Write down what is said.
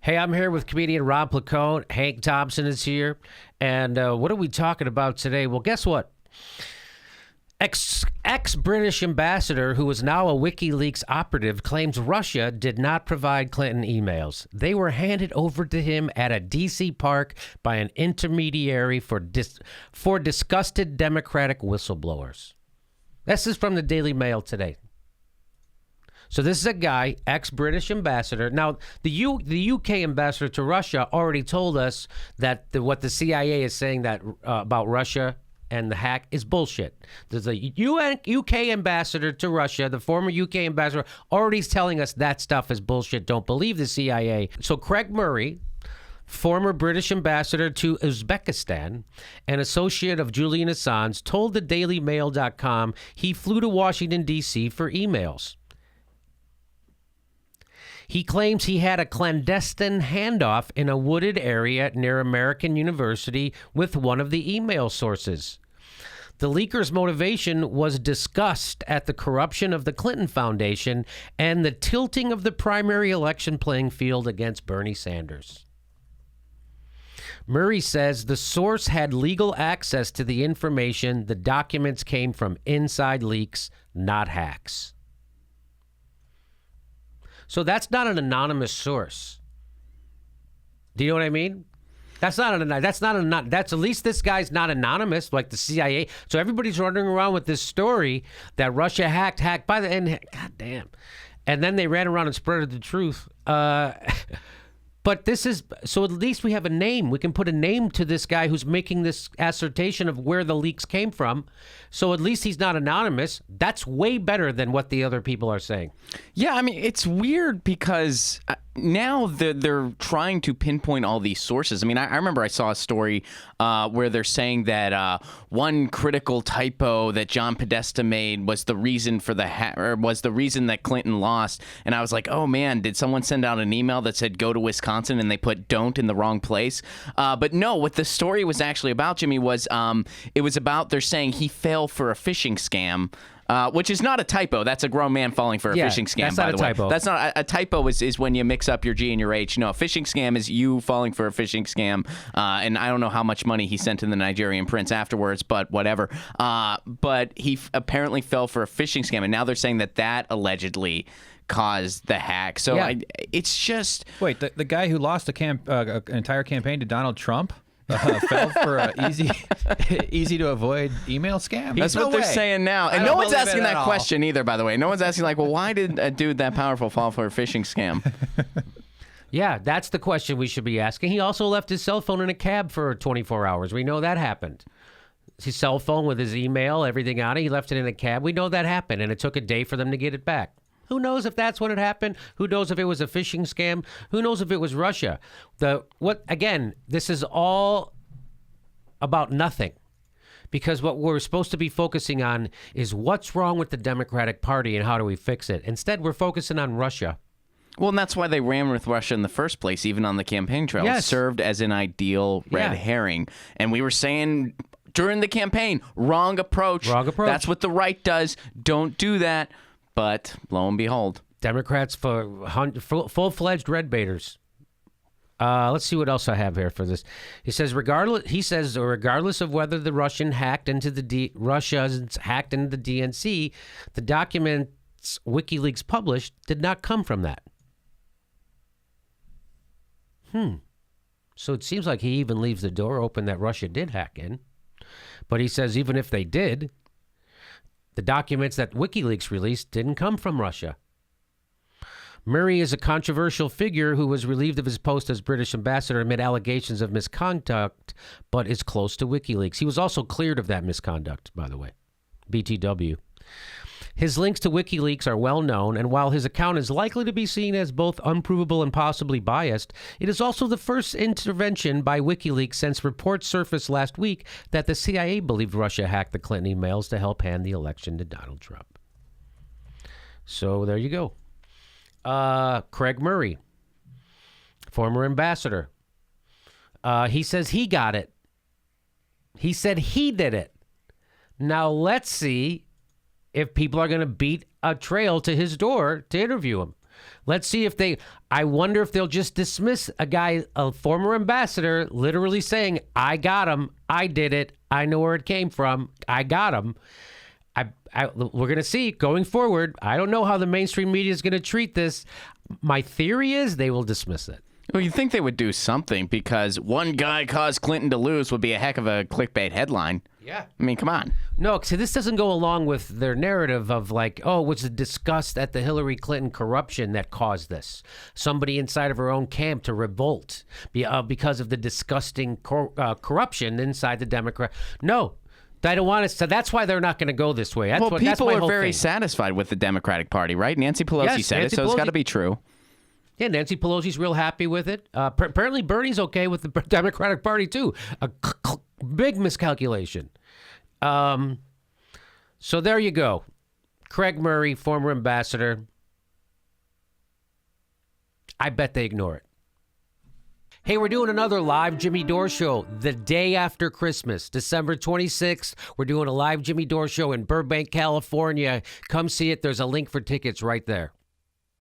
Hey, I'm here with comedian Rob Placone. Hank Thompson is here. And what are we talking about today? Well, guess what? Ex-British ambassador, who is now a WikiLeaks operative, claims Russia did not provide Clinton emails. They were handed over to him at a D.C. park by an intermediary for disgusted Democratic whistleblowers. This is from the Daily Mail today. So this is a guy, ex-British ambassador. Now, the UK ambassador to Russia already told us that what the CIA is saying that about Russia and the hack is bullshit. There's a UK ambassador to Russia, the former UK ambassador, already telling us that stuff is bullshit. Don't believe the CIA. So Craig Murray, former British ambassador to Uzbekistan, an associate of Julian Assange, told the DailyMail.com he flew to Washington, D.C. for emails. He claims he had a clandestine handoff in a wooded area near American University with one of the email sources. The leaker's motivation was disgust at the corruption of the Clinton Foundation and the tilting of the primary election playing field against Bernie Sanders. Murray says the source had legal access to the information. The documents came from inside leaks, not hacks. So that's not an anonymous source. Do you know what I mean? That's at least this guy's not anonymous like the CIA. So everybody's running around with this story that Russia hacked by the end. God damn. And then they ran around and spread the truth. But this is, so at least we have a name. We can put a name to this guy who's making this assertion of where the leaks came from. So at least he's not anonymous. That's way better than what the other people are saying. Yeah, I mean, it's weird because now they're trying to pinpoint all these sources. I mean, I remember I saw a story where they're saying that one critical typo that John Podesta made was the reason for was the reason that Clinton lost. And I was like, oh man, did someone send out an email that said go to Wisconsin and they put don't in the wrong place? But no, what the story was actually about, Jimmy, was it was about they're saying he fell for a phishing scam. Which is not a typo. That's a grown man falling for a phishing scam, by the way. Typo. That's not a typo. Is when you mix up your G and your H. No, a phishing scam is you falling for a phishing scam. And I don't know how much money he sent to the Nigerian prince afterwards, but whatever. But he apparently fell for a phishing scam, and now they're saying that allegedly caused the hack. So yeah. It's just wait. The guy who lost an entire campaign to Donald Trump fell for an easy to avoid email scam? That's what they're saying now. And no one's asking that question either, by the way. No one's asking, like, well, why did a dude that powerful fall for a phishing scam? Yeah, that's the question we should be asking. He also left his cell phone in a cab for 24 hours. We know that happened. His cell phone with his email, everything on it, he left it in a cab. We know that happened, and it took a day for them to get it back. Who knows if that's what had happened? Who knows if it was a phishing scam? Who knows if it was Russia? Again, this is all about nothing. Because what we're supposed to be focusing on is what's wrong with the Democratic Party and how do we fix it. Instead, we're focusing on Russia. Well, and that's why they ran with Russia in the first place, even on the campaign trail. Yes. It served as an ideal red herring. And we were saying during the campaign, wrong approach. Wrong approach. That's what the right does. Don't do that. But lo and behold, Democrats for full-fledged red baiters. Let's see what else I have here for this. He says regardless of whether the Russians hacked into the DNC, the documents WikiLeaks published did not come from that. So it seems like he even leaves the door open that Russia did hack in. But he says even if they did, the documents that WikiLeaks released didn't come from Russia. Murray is a controversial figure who was relieved of his post as British ambassador amid allegations of misconduct, but is close to WikiLeaks. He was also cleared of that misconduct, by the way. BTW. His links to WikiLeaks are well known, and while his account is likely to be seen as both unprovable and possibly biased, it is also the first intervention by WikiLeaks since reports surfaced last week that the CIA believed Russia hacked the Clinton emails to help hand the election to Donald Trump. So there you go. Craig Murray, former ambassador. He says he got it. He said he did it. Now let's see if people are going to beat a trail to his door to interview him. Let's see if they, I wonder if they'll just dismiss a guy, a former ambassador, literally saying, I got him, I did it, I know where it came from, I got him. We're going to see going forward. I don't know how the mainstream media is going to treat this. My theory is they will dismiss it. Well, you'd think they would do something because one guy caused Clinton to lose would be a heck of a clickbait headline. Yeah. I mean, come on. No, see, this doesn't go along with their narrative of like, oh, it was a disgust at the Hillary Clinton corruption that caused this. Somebody inside of her own camp to revolt because of the disgusting corruption inside the Democrat. No, I don't want to. So that's why they're not going to go this way. That's People my are whole very thing. Satisfied with the Democratic Party, right? Nancy Pelosi said Nancy it, so it's Pelosi- got to be true. Yeah, Nancy Pelosi's real happy with it. Apparently, Bernie's okay with the Democratic Party, too. A big miscalculation. So there you go. Craig Murray, former ambassador. I bet they ignore it. Hey, we're doing another live Jimmy Dore show the day after Christmas, December 26th. We're doing a live Jimmy Dore show in Burbank, California. Come see it. There's a link for tickets right there.